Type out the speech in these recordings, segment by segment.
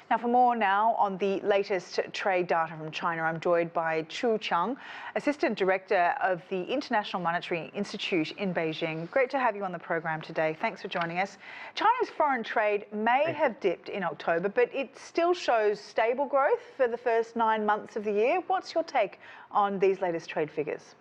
Now, for more now on the latest trade data from China, I'm joined by Qu Qiang, Assistant Director of the International Monetary Institute in Beijing. Great to have you on the program today. Thanks for joining us. China's foreign trade may have dipped in October, but it still shows stable growth for the first 9 months of the year. What's your take on these latest trade figures?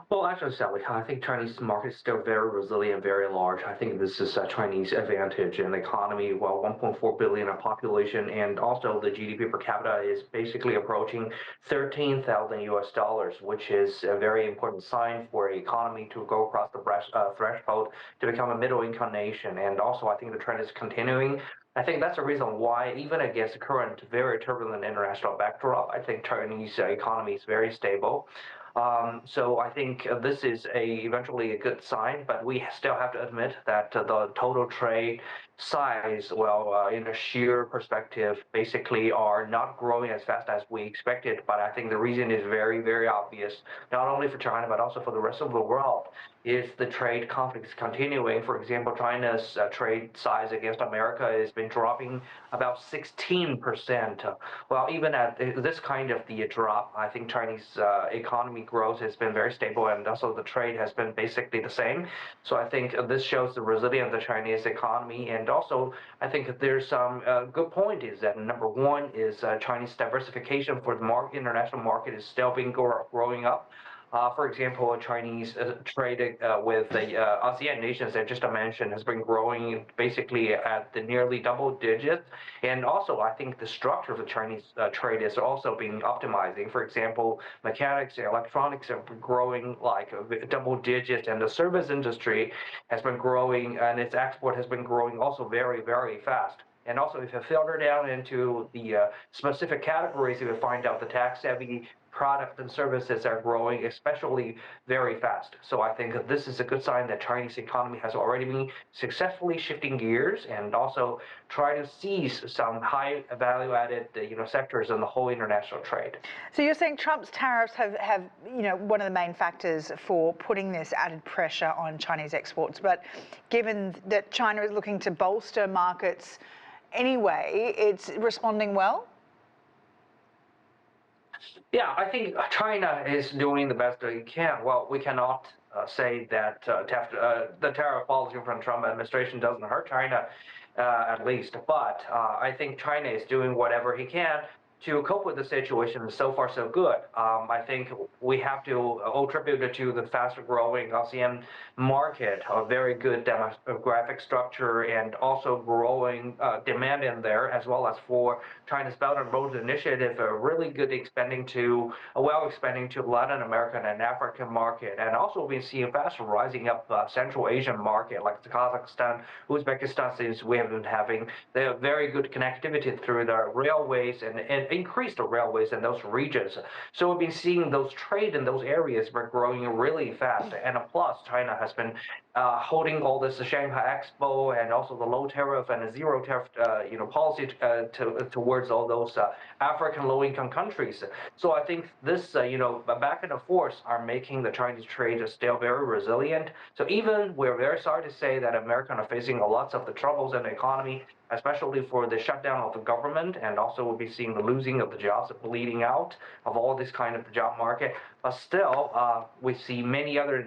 Well, actually, Sally, I think Chinese market is still very resilient, very large. I think this is a Chinese advantage in the economy. Well, 1.4 billion of population, and also the GDP per capita is basically approaching 13,000 US dollars, which is a very important sign for the economy to go across the threshold to become a middle-income nation. And also, I think the trend is continuing. I think that's the reason why, even against the current very turbulent international backdrop, I think Chinese economy is very stable. So I think this is eventually a good sign, but we still have to admit that the total trade size, well, in a sheer perspective, basically are not growing as fast as we expected. But I think the reason is very, very obvious, not only for China, but also for the rest of the world, is the trade conflict is continuing. For example, China's trade size against America has been dropping about 16%. Well, even at this kind of the drop, I think Chinese economy growth has been very stable, and also the trade has been basically the same. So I think this shows the resilience of the Chinese economy. And also, I think there's some good point is that number one is Chinese diversification for the international market is still being growing up. For example, Chinese trade with the ASEAN nations that just mentioned has been growing basically at the nearly double digits. And also, I think the structure of the Chinese trade is also being optimizing. For example, mechanics and electronics have been growing like double digits, and the service industry has been growing, and its export has been growing also very, very fast. And also, if you filter down into the specific categories, you will find out the tax-heavy products and services are growing, especially very fast. So I think this is a good sign that Chinese economy has already been successfully shifting gears and also try to seize some high value-added sectors in the whole international trade. So you're saying Trump's tariffs have one of the main factors for putting this added pressure on Chinese exports. But given that China is looking to bolster markets anyway, it's responding well? Yeah, I think China is doing the best it can. Well, we cannot say that the tariff policy from the Trump administration doesn't hurt China, at least. But I think China is doing whatever he can to cope with the situation. So far, so good. I think we have to attribute it to the faster-growing ASEAN market, a very good demographic structure, and also growing demand in there, as well as for China's Belt and Road Initiative, a really good expanding to Latin American and African market, and also we've seen fast rising up Central Asian market like Kazakhstan, Uzbekistan, since we have been having the very good connectivity through the railways and increase the railways in those regions. So we've been seeing those trade in those areas were growing really fast. And plus, China has been holding all this Shanghai Expo and also the low tariff and the zero tariff policy towards all those African low-income countries. So I think this back and forth are making the Chinese trade still very resilient. So even we're very sorry to say that Americans are facing lots of the troubles in the economy, especially for the shutdown of the government, and also we'll be seeing the losing of the jobs, the bleeding out of all this kind of the job market. But still, we see many other,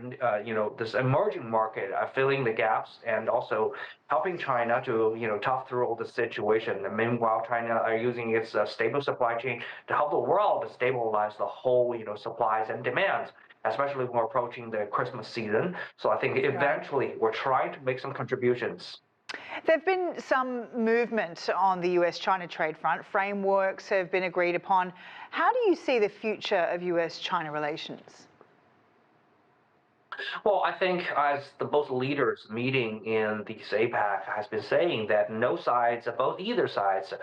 this emerging market filling the gaps and also helping China to, tough through all the situation. And meanwhile, China are using its stable supply chain to help the world to stabilize the whole, supplies and demands, especially when we're approaching the Christmas season. So I think eventually we're trying to make some contributions. There have been some movement on the US-China trade front. Frameworks have been agreed upon. How do you see the future of US-China relations? Well, I think as the both leaders meeting in the APEC has been saying that no sides, neither sides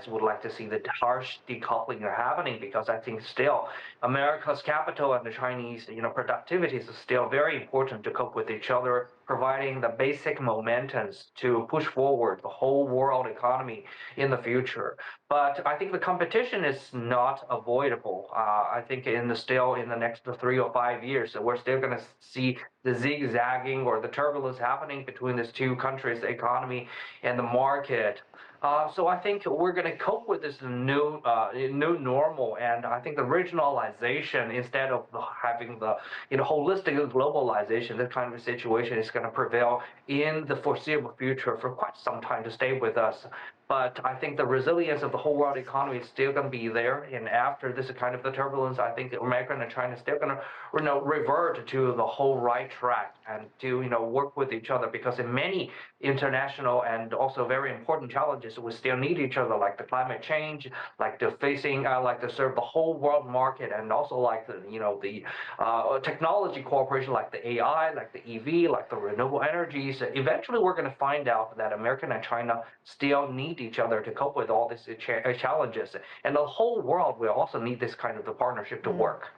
would like to see the harsh decoupling happening, because I think still America's capital and the Chinese, productivity is still very important to cope with each other, providing the basic momentums to push forward the whole world economy in the future. But I think the competition is not avoidable. I think still in the next 3 or 5 years, we're still going to see the zigzagging or the turbulence happening between these two countries, the economy and the market. So I think we're going to cope with this new normal, and I think the regionalization instead of having the holistic globalization, this kind of situation is going to prevail in the foreseeable future for quite some time to stay with us. But I think the resilience of the whole world economy is still going to be there, and after this kind of the turbulence, I think America and China is still going to revert to the whole right track and to work with each other, because in many international and also very important challenges we still need each other, like the climate change, like the facing like to serve the whole world market, and also like the technology cooperation, like the AI, like the EV, like the renewable energies. Eventually we're going to find out that America and China still need each other to cope with all these challenges, and the whole world will also need this kind of the partnership to work.